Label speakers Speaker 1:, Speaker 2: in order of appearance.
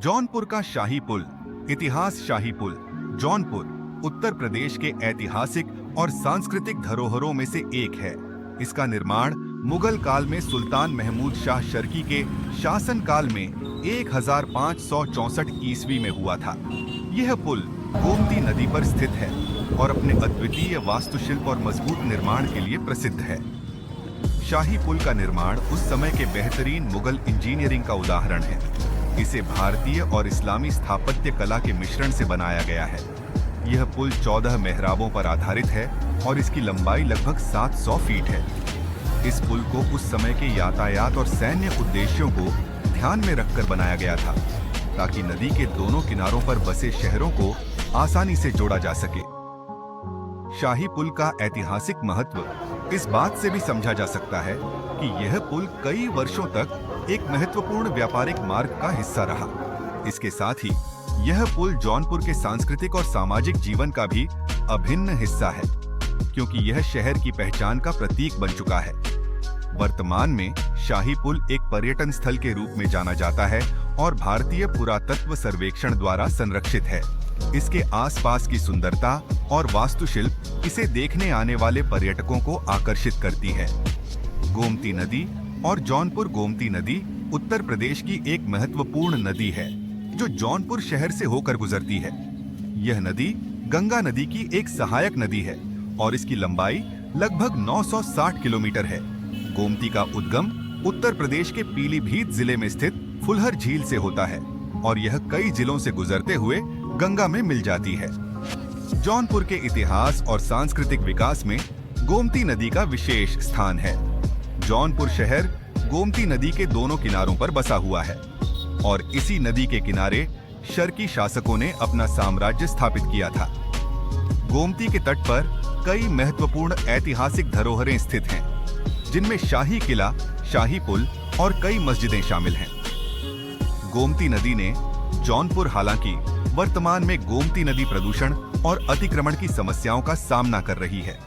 Speaker 1: जौनपुर का शाही पुल। इतिहास। शाही पुल जौनपुर उत्तर प्रदेश के ऐतिहासिक और सांस्कृतिक धरोहरों में से एक है। इसका निर्माण मुगल काल में सुल्तान महमूद शाह शर्की के शासन काल में 1564 ईस्वी में हुआ था। यह पुल गोमती नदी पर स्थित है और अपने अद्वितीय वास्तुशिल्प और मजबूत निर्माण के लिए प्रसिद्ध है। शाही पुल का निर्माण उस समय के बेहतरीन मुगल इंजीनियरिंग का उदाहरण है। इसे भारतीय और इस्लामी स्थापत्य कला के मिश्रण से बनाया गया है। यह पुल 14 मेहराबों पर आधारित है और इसकी लंबाई लगभग 700 फीट है। इस पुल को उस समय के यातायात और सैन्य उद्देश्यों को ध्यान में रखकर बनाया गया था, ताकि नदी के दोनों किनारों पर बसे शहरों को आसानी से जोड़ा जा सके। शाही पुल का ऐतिहासिक महत्व इस बात से भी समझा जा सकता है कि यह पुल कई वर्षों तक एक महत्वपूर्ण व्यापारिक मार्ग का हिस्सा रहा। इसके साथ ही यह पुल जौनपुर के सांस्कृतिक और सामाजिक जीवन का भी अभिन्न हिस्सा है, क्योंकि यह शहर की पहचान का प्रतीक बन चुका है। वर्तमान में शाही पुल एक पर्यटन स्थल के रूप में जाना जाता है और भारतीय पुरातत्व सर्वेक्षण द्वारा संरक्षित है। इसके आसपास की सुंदरता और वास्तुशिल्प इसे देखने आने वाले पर्यटकों को आकर्षित करती है। गोमती नदी और जौनपुर। गोमती नदी उत्तर प्रदेश की एक महत्वपूर्ण नदी है जो जौनपुर शहर से होकर गुजरती है। यह नदी गंगा नदी की एक सहायक नदी है और इसकी लंबाई लगभग 960 किलोमीटर है। गोमती का उद्गम उत्तर प्रदेश के पीलीभीत जिले में स्थित फुलहर झील से होता है और यह कई जिलों से गुजरते हुए गंगा में मिल जाती है। जौनपुर के इतिहास और सांस्कृतिक विकास में गोमती नदी का विशेष स्थान है। जौनपुर शहर गोमती नदी के दोनों किनारों पर बसा हुआ है और इसी नदी के किनारे शर्की शासकों ने अपना साम्राज्य स्थापित किया था। गोमती के तट पर कई महत्वपूर्ण ऐतिहासिक धरोहरें स्थित हैं, जिनमें शाही किला, शाही पुल और कई मस्जिदें शामिल हैं। गोमती नदी ने जौनपुर, हालांकि वर्तमान में गोमती नदी प्रदूषण और अतिक्रमण की समस्याओं का सामना कर रही है।